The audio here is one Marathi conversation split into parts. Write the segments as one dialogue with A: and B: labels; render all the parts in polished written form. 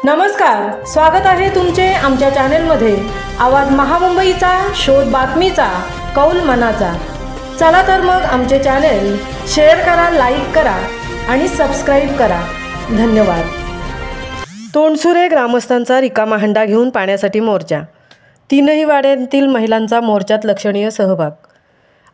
A: नमस्कार, स्वागत आहे तुमचे आमच्या चॅनेलमध्ये। आवाज महामुंबईचा, शोध बातमीचा, कौल मनाचा। चला तर मग आमचे चॅनेल शेअर करा, लाईक करा आणि सबस्क्राइब करा। धन्यवाद। तोंडसुरे ग्रामस्थांचा रिकामा हंडा घेऊन पाण्यासाठी मोर्चा। तीनही वाड्यांतील महिलांचा मोर्चात लक्षणीय सहभाग।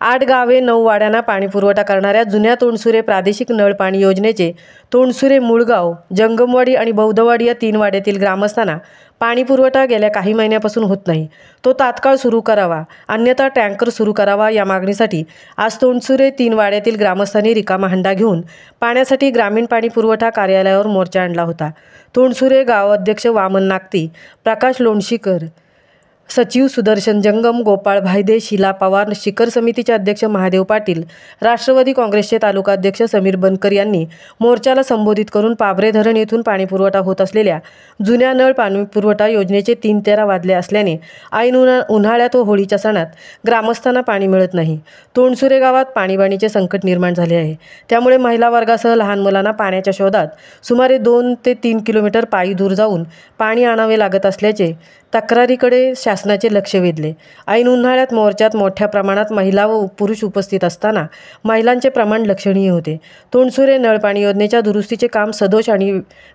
A: 8 गावे 9 वाड्यांना पाणीपुरवठा करणाऱ्या जुन्या तोंडसुरे प्रादेशिक नळ पाणी योजनेचे तोंडसुरे, मुळगाव, जंगमवाडी आणि बौद्धवाडी या 3 वाड्यातील ग्रामस्थांना पाणीपुरवठा गेल्या काही महिन्यापासून होत नाही। तो तात्काळ सुरू करावा, अन्यथा टँकर सुरू करावा या मागणीसाठी आज तोंडसुरे 3 वाड्यातील ग्रामस्थांनी रिकामा हंडा घेऊन पाण्यासाठी ग्रामीण पाणीपुरवठा कार्यालयावर मोर्चा आणला होता। तोंडसुरे गावाध्यक्ष वामन नागती, प्रकाश लोणशीकर, सचिव सुदर्शन जंगम, गोपाळ भायदे, शीला पवार, शिखर समितीचे अध्यक्ष महादेव पाटील, राष्ट्रवादी काँग्रेसचे तालुका अध्यक्ष समीर बनकर यांनी मोर्चाला संबोधित करून पाभरे धरण येथून पाणीपुरवठा होत असलेल्या जुन्या नळ पाणीपुरवठा योजनेचे 3-13 वाजले असल्याने ऐन उन्हाळ्यात व होळीच्या सणात ग्रामस्थांना पाणी मिळत नाही। तोंडसुरे गावात पाणीबाणीचे संकट निर्माण झाले आहे। त्यामुळे महिला वर्गासह लहान मुलांना पाण्याच्या शोधात सुमारे 2 ते 3 किलोमीटर पायी दूर जाऊन पाणी आणावे लागत असल्याचे तक्रारीकडे शासनाचे लक्ष वेधले। ऐन उन्हाळ्यात मोर्चात मोठ्या प्रमाणात महिला व पुरुष उपस्थित असताना महिलांचे प्रमाण लक्षणीय होते। तोंडसुरे नळपाणी योजनेच्या दुरुस्तीचे काम सदोष आणि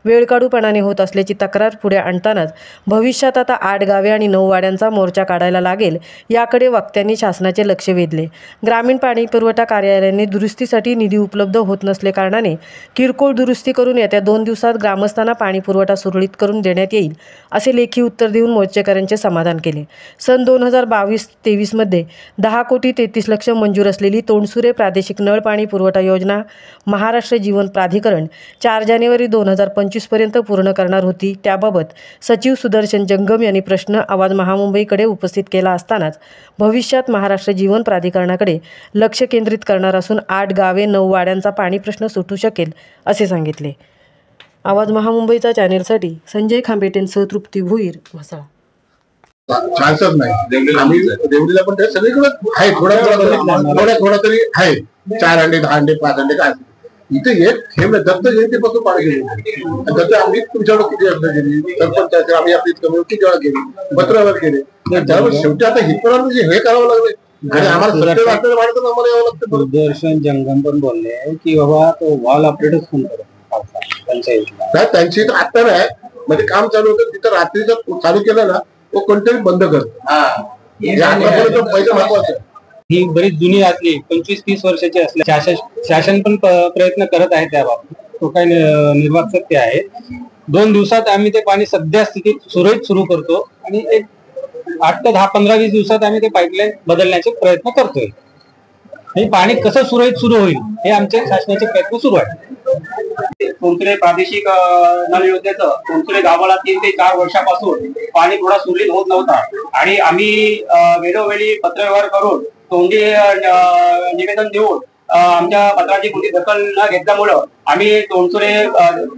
A: वेळकाढूपणाने होत असल्याची तक्रार पुढे आणतानाच भविष्यात आता 8 गावे आणि 9 वाड्यांचा मोर्चा काढायला लागेल याकडे वक्त्यांनी शासनाचे लक्ष वेधले। ग्रामीण पाणीपुरवठा कार्यालयाने दुरुस्तीसाठी निधी उपलब्ध होत नसले कारणाने किरकोळ दुरुस्ती करून येत्या 2 दिवसात ग्रामस्थांना पाणीपुरवठा सुरळीत करून देण्यात येईल असे लेखी उत्तर देऊन मोर्चेकऱ्यांचे समाधान केले। सन 2022-23 मध्ये 10,33,00,000 मंजूर असलेली तोंडसुरे प्रादेशिक नळ पाणी पुरवठा योजना महाराष्ट्र जीवन प्राधिकरण 4 जानेवारी 2025 पर्यंत पूर्ण करणार होती। त्याबाबत सचिव सुदर्शन जंगम यांनी प्रश्न आवाज महामुंबईकडे उपस्थित केला असतानाच भविष्यात महाराष्ट्र जीवन प्राधिकरणाकडे लक्ष केंद्रित करणार असून 8 गावे 9 वाड्यांचा पाणी प्रश्न सुटू शकेल असे सांगितले। आवाज महामुंबईचा चॅनेलसाठी संजय खांबेटेंसह तृप्ती भुईर, म्हसळा।
B: चान्सच नाही। आम्ही देवडीला पण सगळीकडे आहे, थोडा तरी आहे। 4 अंडे, 10 अंडे, 5 अंडे काय इथे एक ठेवलं दत्त जयंतीपासून पाणी गेले। दत्त आम्ही तुमच्याकडे किती अर्ज गेली, सरपंचाचे आम्ही आपली कम्युनिटी किती वेळा गेली, पत्रावर गेले। त्यामुळे शेवटी आता हितपर्यंत हे करावं लागले आणि आम्हाला सत्य वाटतं वाटतं आम्हाला यावं लागतं।
C: सुदर्शन जंगम पण बोलले की बाबा तो वॉल ऑपरेटर्स फोन करा
B: नाही, त्यांची तर आता नाही म्हणजे काम चालू होतं तिथं रात्रीचं चालू केलं ना तो कोणतरी बंद करतो। पहिलं महत्वाचं
C: ही बरीच जुनी असली 25-30 वर्षाची असल्या शासन पण प्रयत्न करत आहे त्याबाबत। तो काही निर्वाक सत्य आहे। 2 दिवसात आम्ही ते पाणी सध्या स्थितीत सुरळीत सुरू करतो आणि एक 8 ते 10, 15, 20 दिवसात आम्ही ते पाईपलाईन बदलण्याचे प्रयत्न करतोय। हे पाणी कसं सुरळीत सुरू होईल हे आमचे शासनाचे प्रयत्न सुरू आहे।
D: तोंडसुरे प्रादेशिक नळ योजनेचं तोंडसुरे गावाला 3 ते 4 वर्षापासून पाणी थोडा सुरळीत होत नव्हता आणि आम्ही वेळोवेळी पत्रव्यवहार करून तोंडी निवेदन देऊन आमच्या पत्राची कोणती दखल न घेतल्यामुळं आम्ही तोंडसुरे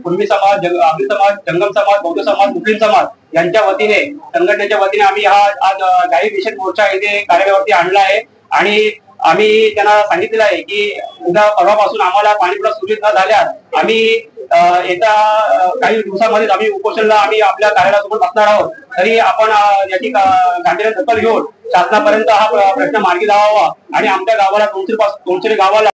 D: कुणबी समाज, आगरी समाज, जंगम समाज, बौद्ध समाज, मुस्लिम समाज यांच्या वतीने, संघटनेच्या वतीने आम्ही हा आज जाहीर निषेध मोर्चा येथे कार्यालयावरती आणला आहे आणि आम्ही त्यांना सांगितलेलं आहे की उद्या परवापासून आम्हाला पाणीपुरवठा सुरळीत न झाल्यास आम्ही येत्या काही दिवसांमध्ये आम्ही उपोषणला आम्ही आपल्या कार्यालयासोबत बसणार आहोत। तरी आपण याची गांभीर्याने दखल घेऊन शासनापर्यंत हा प्रश्न मार्गी लावावा आणि आमच्या गावाला तोंडसुरे गावाला